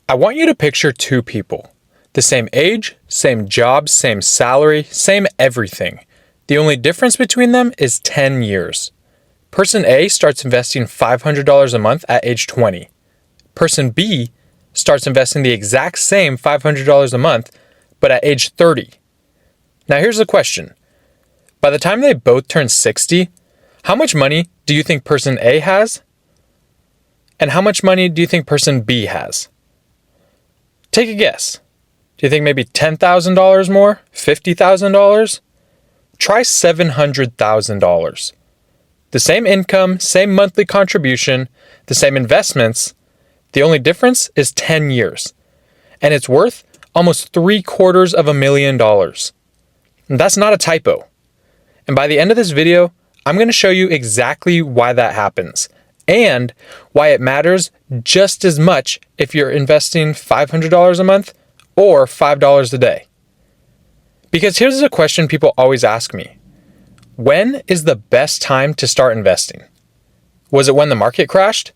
I want you to picture two people. The same age, same job, same salary, same everything. The only difference between them is 10 years. Person A starts investing $500 a month at age 20. Person B starts investing the exact same $500 a month, but at age 30. Now here's the question. By the time they both turn 60, how much money do you think person A has? And how much money do you think person B has? Take a guess. Do you think maybe $10,000 more? $50,000? Try $700,000. The same income, same monthly contribution, the same investments. The only difference is 10 years. And it's worth almost $750,000. And that's not a typo. And by the end of this video, I'm going to show you exactly why that happens and why it matters just as much if you're investing $500 a month or $5 a day. Because here's a question people always ask me. When is the best time to start investing? Was it when the market crashed?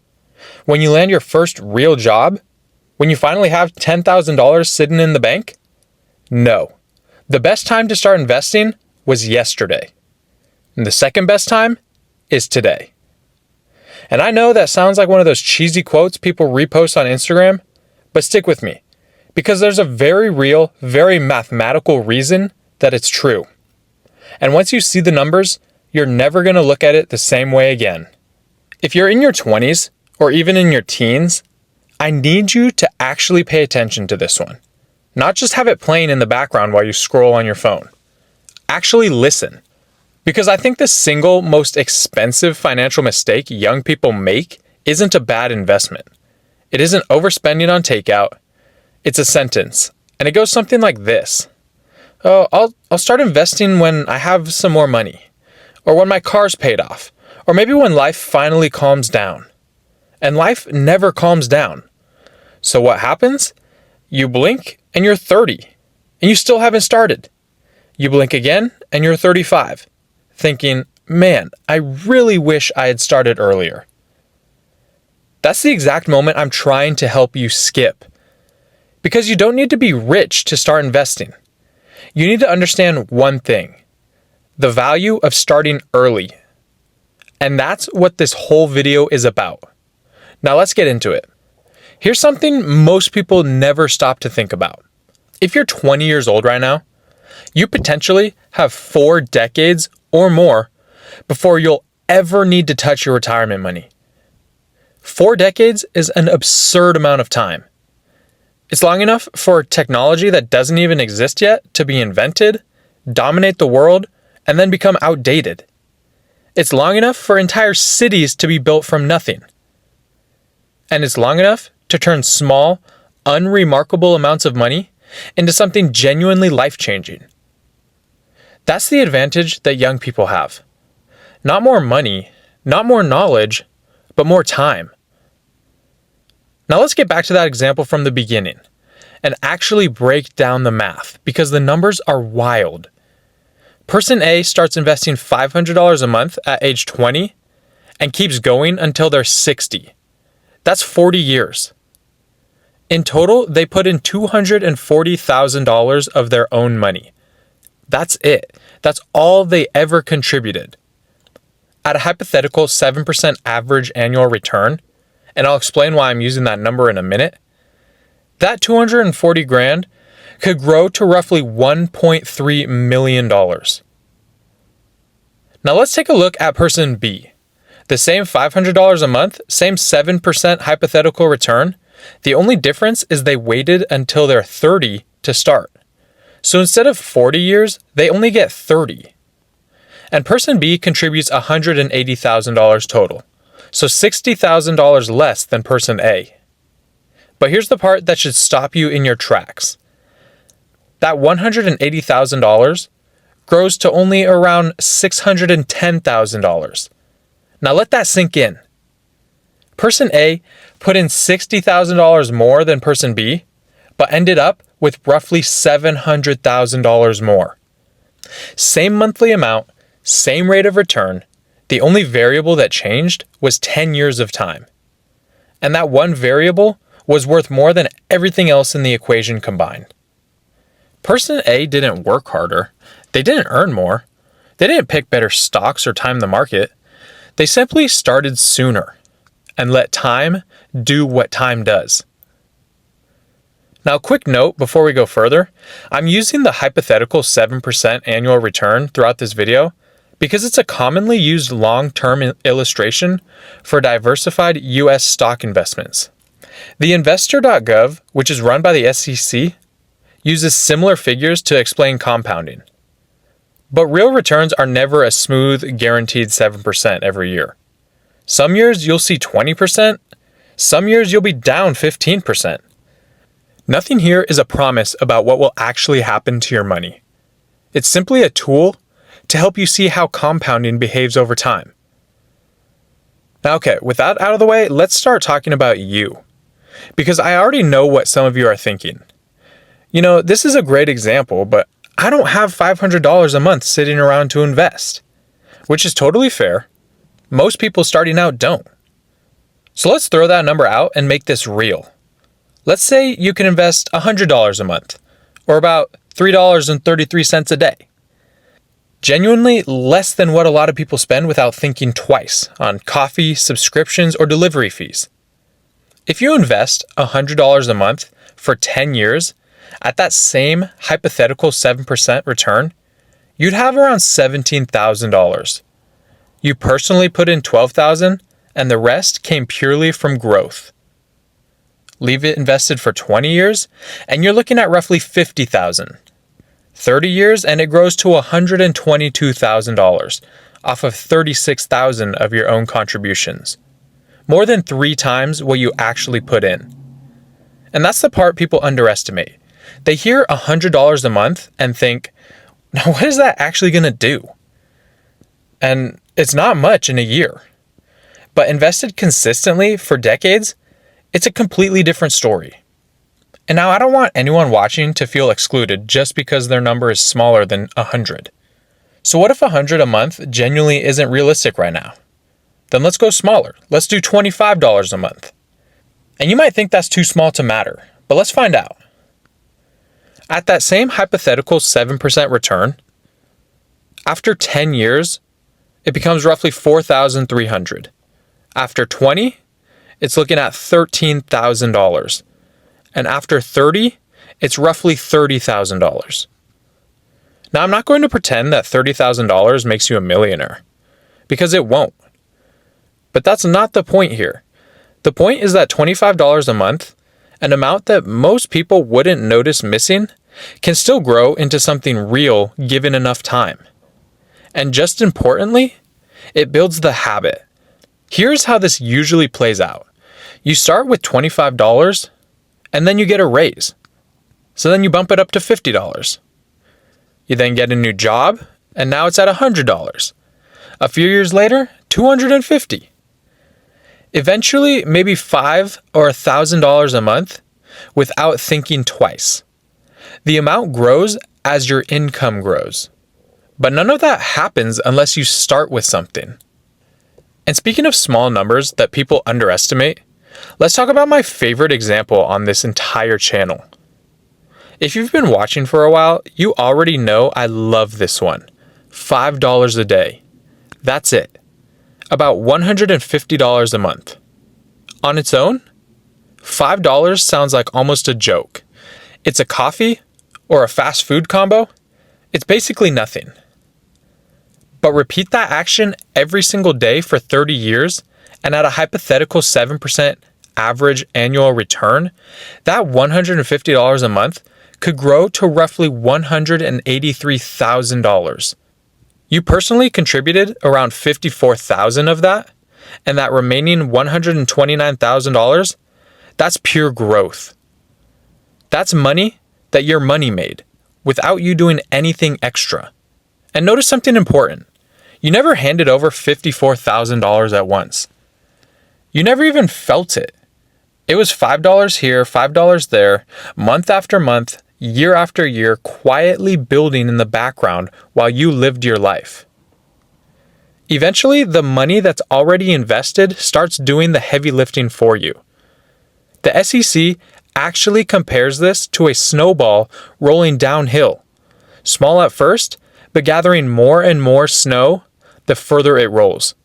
When you land your first real job? When you finally have $10,000 sitting in the bank? No. The best time to start investing was yesterday. And the second best time is today. And I know that sounds like one of those cheesy quotes people repost on Instagram, but stick with me, because there's a very real, very mathematical reason that it's true. And once you see the numbers, you're never going to look at it the same way again. If you're in your 20s or even in your teens, I need you to actually pay attention to this one. Not just have it playing in the background while you scroll on your phone. Actually listen. Because I think the single most expensive financial mistake young people make isn't a bad investment. It isn't overspending on takeout. It's a sentence. And it goes something like this. Oh, I'll start investing when I have some more money. Or when my car's paid off. Or maybe when life finally calms down. And life never calms down. So what happens? You blink and you're 30. And you still haven't started. You blink again and you're 35. Thinking, man, I really wish I had started earlier. That's the exact moment I'm trying to help you skip. Because you don't need to be rich to start investing. You need to understand one thing. The value of starting early. And that's what this whole video is about. Now let's get into it. Here's something most people never stop to think about. If you're 20 years old right now, you potentially have 4 decades or more before you'll ever need to touch your retirement money. 4 decades is an absurd amount of time. It's long enough for technology that doesn't even exist yet to be invented, dominate the world, and then become outdated. It's long enough for entire cities to be built from nothing. And it's long enough to turn small, unremarkable amounts of money into something genuinely life-changing. That's the advantage that young people have. Not more money, not more knowledge, but more time. Now let's get back to that example from the beginning and actually break down the math because the numbers are wild. Person A starts investing $500 a month at age 20 and keeps going until they're 60. That's 40 years. In total, they put in $240,000 of their own money. That's it. That's all they ever contributed. At a hypothetical 7% average annual return, and I'll explain why I'm using that number in a minute, that $240,000 could grow to roughly $1.3 million. Now let's take a look at person B. The same $500 a month, same 7% hypothetical return. The only difference is they waited until they're 30 to start. So instead of 40 years, they only get 30. And person B contributes $180,000 total. So $60,000 less than person A. But here's the part that should stop you in your tracks. That $180,000 grows to only around $610,000. Now let that sink in. Person A put in $60,000 more than person B, but ended up with roughly $700,000 more. Same monthly amount, same rate of return. The only variable that changed was 10 years of time. And that one variable was worth more than everything else in the equation combined. Person A didn't work harder. They didn't earn more. They didn't pick better stocks or time the market. They simply started sooner and let time do what time does. Now, quick note before we go further, I'm using the hypothetical 7% annual return throughout this video because it's a commonly used long-term illustration for diversified US stock investments. The Investor.gov, which is run by the SEC, uses similar figures to explain compounding. But real returns are never a smooth, guaranteed 7% every year. Some years you'll see 20%, some years you'll be down 15%. Nothing here is a promise about what will actually happen to your money. It's simply a tool to help you see how compounding behaves over time. Now, okay, with that out of the way, let's start talking about you. Because I already know what some of you are thinking. You know, this is a great example, but I don't have $500 a month sitting around to invest. Which is totally fair. Most people starting out don't. So let's throw that number out and make this real. Let's say you can invest $100 a month, or about $3.33 a day. Genuinely less than what a lot of people spend without thinking twice on coffee, subscriptions, or delivery fees. If you invest $100 a month for 10 years at that same hypothetical 7% return, you'd have around $17,000. You personally put in $12,000 and the rest came purely from growth. Leave it invested for 20 years and you're looking at roughly $50,000. 30 years and it grows to $122,000 off of $36,000 of your own contributions. More than 3 times what you actually put in. And that's the part people underestimate. They hear $100 a month and think, now what is that actually going to do? And it's not much in a year. But invested consistently for decades, it's a completely different story. And now I don't want anyone watching to feel excluded just because their number is smaller than 100. So what if 100 a month genuinely isn't realistic right now? Then let's go smaller. Let's do $25 a month. And you might think that's too small to matter, but let's find out. At that same hypothetical 7% return, after 10 years, it becomes roughly $4,300. After 20, it's looking at $13,000. And after 30, it's roughly $30,000. Now, I'm not going to pretend that $30,000 makes you a millionaire, because it won't. But that's not the point here. The point is that $25 a month, an amount that most people wouldn't notice missing, can still grow into something real given enough time. And just importantly, it builds the habit. Here's how this usually plays out. You start with $25 and then you get a raise. So then you bump it up to $50. You then get a new job and now it's at $100. A few years later, $250. Eventually, maybe $5,000 or $1,000 a month without thinking twice. The amount grows as your income grows. But none of that happens unless you start with something. And speaking of small numbers that people underestimate, let's talk about my favorite example on this entire channel. If you've been watching for a while, you already know I love this one. $5 a day. That's it. About $150 a month. On its own, $5 sounds like almost a joke. It's a coffee or a fast food combo. It's basically nothing. But repeat that action every single day for 30 years, and at a hypothetical 7% average annual return, that $150 a month could grow to roughly $183,000. You personally contributed around $54,000 of that, and that remaining $129,000, that's pure growth. That's money that your money made without you doing anything extra. And notice something important. You never handed over $54,000 at once. You never even felt it. It was $5 here, $5 there, month after month, year after year, quietly building in the background while you lived your life. Eventually, the money that's already invested starts doing the heavy lifting for you. The SEC actually compares this to a snowball rolling downhill, small at first, but gathering more and more snow the further it rolls.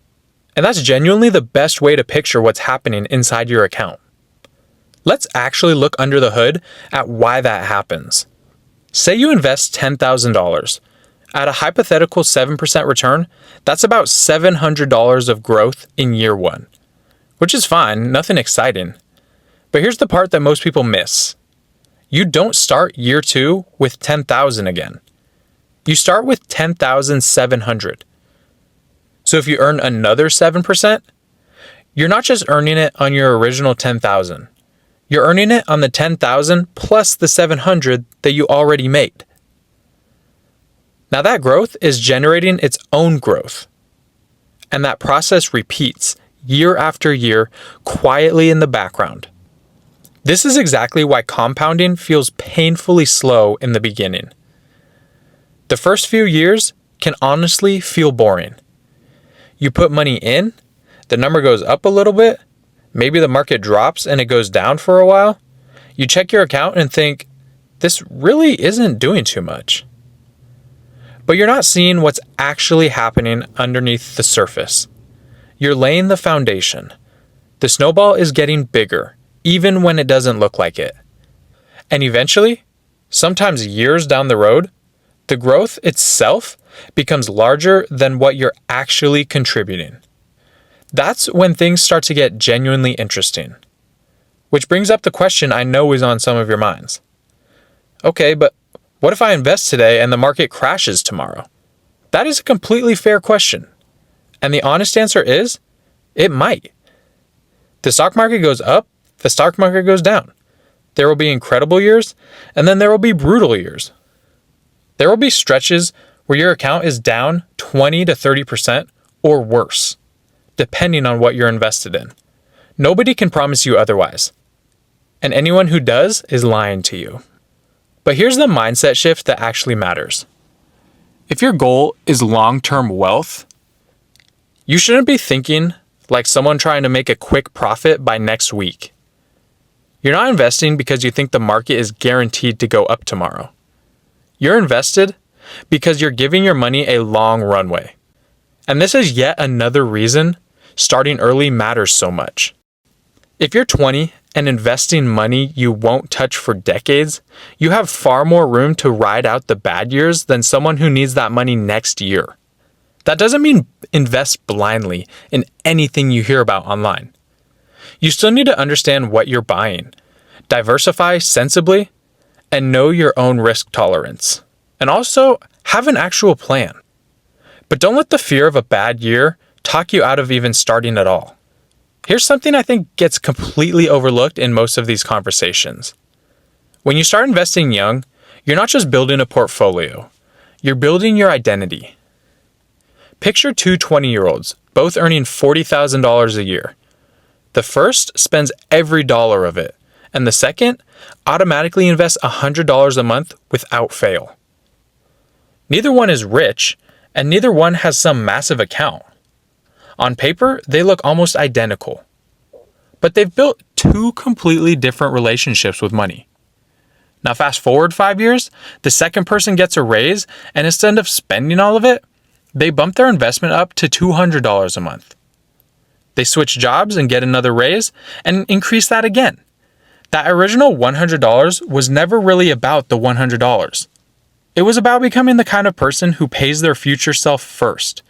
And that's genuinely the best way to picture what's happening inside your account. Let's actually look under the hood at why that happens. Say you invest $10,000. At a hypothetical 7% return, that's about $700 of growth in year one, which is fine, nothing exciting. But here's the part that most people miss. You don't start year two with $10,000 again. You start with $10,700. So if you earn another 7%, you're not just earning it on your original $10,000. You're earning it on the $10,000 plus the $700 that you already made. Now that growth is generating its own growth. And that process repeats year after year quietly in the background. This is exactly why compounding feels painfully slow in the beginning. The first few years can honestly feel boring. You put money in, the number goes up a little bit, maybe the market drops and it goes down for a while. You check your account and think, this really isn't doing too much. But you're not seeing what's actually happening underneath the surface. You're laying the foundation. The snowball is getting bigger, even when it doesn't look like it. And eventually, sometimes years down the road, the growth itself becomes larger than what you're actually contributing. That's when things start to get genuinely interesting. Which brings up the question I know is on some of your minds. Okay, but what if I invest today and the market crashes tomorrow? That is a completely fair question. And the honest answer is, it might. The stock market goes up, the stock market goes down. There will be incredible years, and then there will be brutal years. There will be stretches where your account is down 20 to 30% or worse, depending on what you're invested in. Nobody can promise you otherwise. And anyone who does is lying to you. But here's the mindset shift that actually matters. If your goal is long-term wealth, you shouldn't be thinking like someone trying to make a quick profit by next week. You're not investing because you think the market is guaranteed to go up tomorrow. You're invested because you're giving your money a long runway. And this is yet another reason starting early matters so much. If you're 20 and investing money you won't touch for decades, you have far more room to ride out the bad years than someone who needs that money next year. That doesn't mean invest blindly in anything you hear about online. You still need to understand what you're buying, diversify sensibly, and know your own risk tolerance. And also have an actual plan. But don't let the fear of a bad year talk you out of even starting at all. Here's something I think gets completely overlooked in most of these conversations. When you start investing young, you're not just building a portfolio, you're building your identity. Picture two 20-year-olds, both earning $40,000 a year. The first spends every dollar of it, and the second automatically invests $100 a month without fail. Neither one is rich, and neither one has some massive account. On paper, they look almost identical. But they've built two completely different relationships with money. Now fast forward 5 years, the second person gets a raise, and instead of spending all of it, they bump their investment up to $200 a month. They switch jobs and get another raise, and increase that again. That original $100 was never really about the $100. It was about becoming the kind of person who pays their future self first,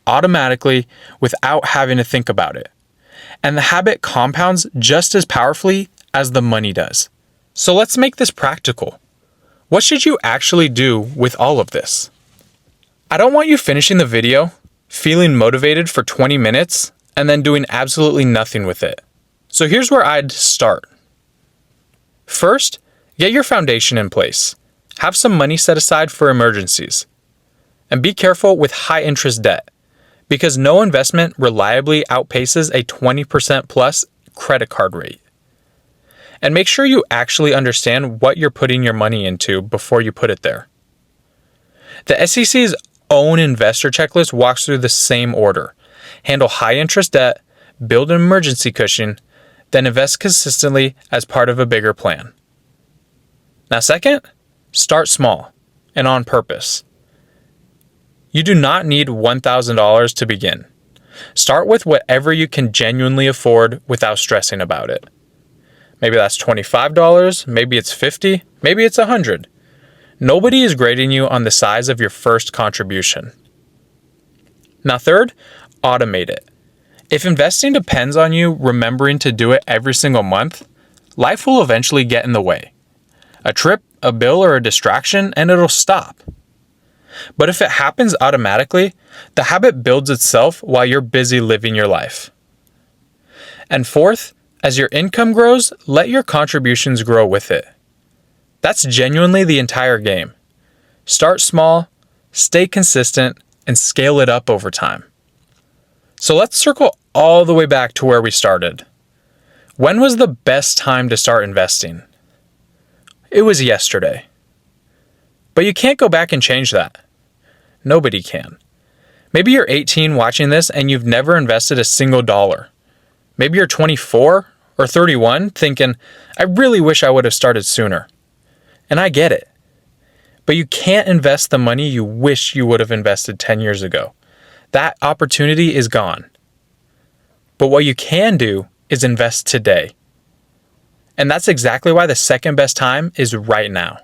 automatically, without having to think about it. And the habit compounds just as powerfully as the money does. So let's make this practical. What should you actually do with all of this? I don't want you finishing the video, feeling motivated for 20 minutes, and then doing absolutely nothing with it. So here's where I'd start. First, get your foundation in place. Have some money set aside for emergencies. And be careful with high interest debt, because no investment reliably outpaces a 20% plus credit card rate. And make sure you actually understand what you're putting your money into before you put it there. The SEC's own investor checklist walks through the same order. Handle high interest debt, build an emergency cushion, then invest consistently as part of a bigger plan. Now, second, start small and on purpose. You do not need $1,000 to begin. Start with whatever you can genuinely afford without stressing about it. Maybe that's $25, maybe it's $50, maybe it's $100. Nobody is grading you on the size of your first contribution. Now, third, automate it. If investing depends on you remembering to do it every single month, life will eventually get in the way. A trip, a bill, or a distraction, and it'll stop. But if it happens automatically, the habit builds itself while you're busy living your life. And fourth, as your income grows, let your contributions grow with it. That's genuinely the entire game. Start small, stay consistent, and scale it up over time. So let's circle all the way back to where we started. When was the best time to start investing? It was yesterday. But you can't go back and change that. Nobody can. Maybe you're 18 watching this and you've never invested a single dollar. Maybe you're 24 or 31 thinking, I really wish I would have started sooner. And I get it. But you can't invest the money you wish you would have invested 10 years ago. That opportunity is gone. But what you can do is invest today. And that's exactly why the second best time is right now.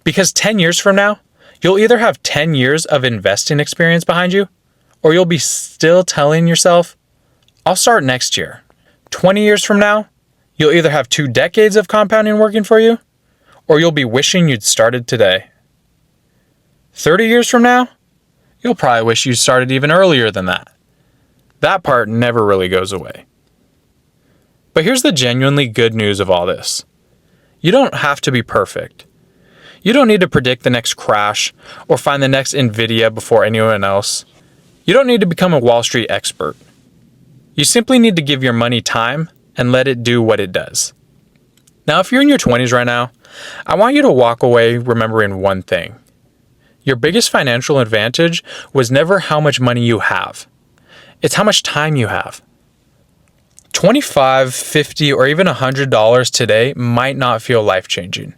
Because 10 years from now, you'll either have 10 years of investing experience behind you, or you'll be still telling yourself, I'll start next year. 20 years from now, you'll either have 2 decades of compounding working for you, or you'll be wishing you'd started today. 30 years from now, you'll probably wish you started even earlier than that. That part never really goes away. But here's the genuinely good news of all this. You don't have to be perfect. You don't need to predict the next crash or find the next Nvidia before anyone else. You don't need to become a Wall Street expert. You simply need to give your money time and let it do what it does. Now, if you're in your 20s right now, I want you to walk away remembering one thing. Your biggest financial advantage was never how much money you have. It's how much time you have. $25, $50, or even $100 today might not feel life-changing.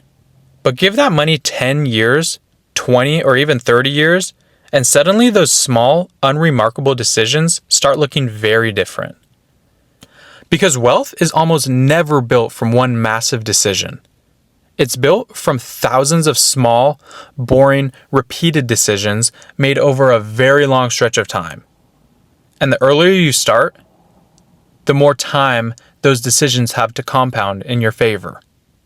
But give that money 10 years, 20, or even 30 years, and suddenly those small, unremarkable decisions start looking very different. Because wealth is almost never built from one massive decision. It's built from thousands of small, boring, repeated decisions made over a very long stretch of time. And the earlier you start, the more time those decisions have to compound in your favor.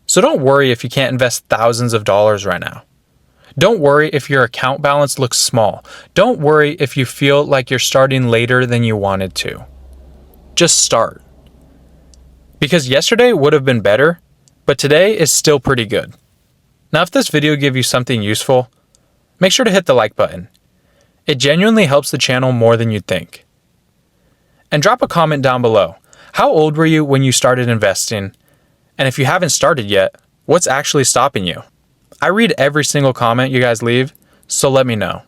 So don't worry if you can't invest thousands of dollars right now. Don't worry if your account balance looks small. Don't worry if you feel like you're starting later than you wanted to. Just start. Because yesterday would have been better, but today is still pretty good. Now, if this video gave you something useful, make sure to hit the like button. It genuinely helps the channel more than you'd think. And drop a comment down below. How old were you when you started investing? And if you haven't started yet, what's actually stopping you? I read every single comment you guys leave, so let me know.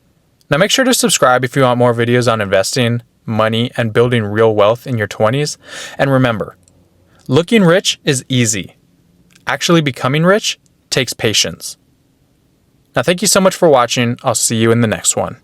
Now make sure to subscribe if you want more videos on investing, money, and building real wealth in your 20s. And remember, looking rich is easy. Actually becoming rich takes patience. Now thank you so much for watching. I'll see you in the next one.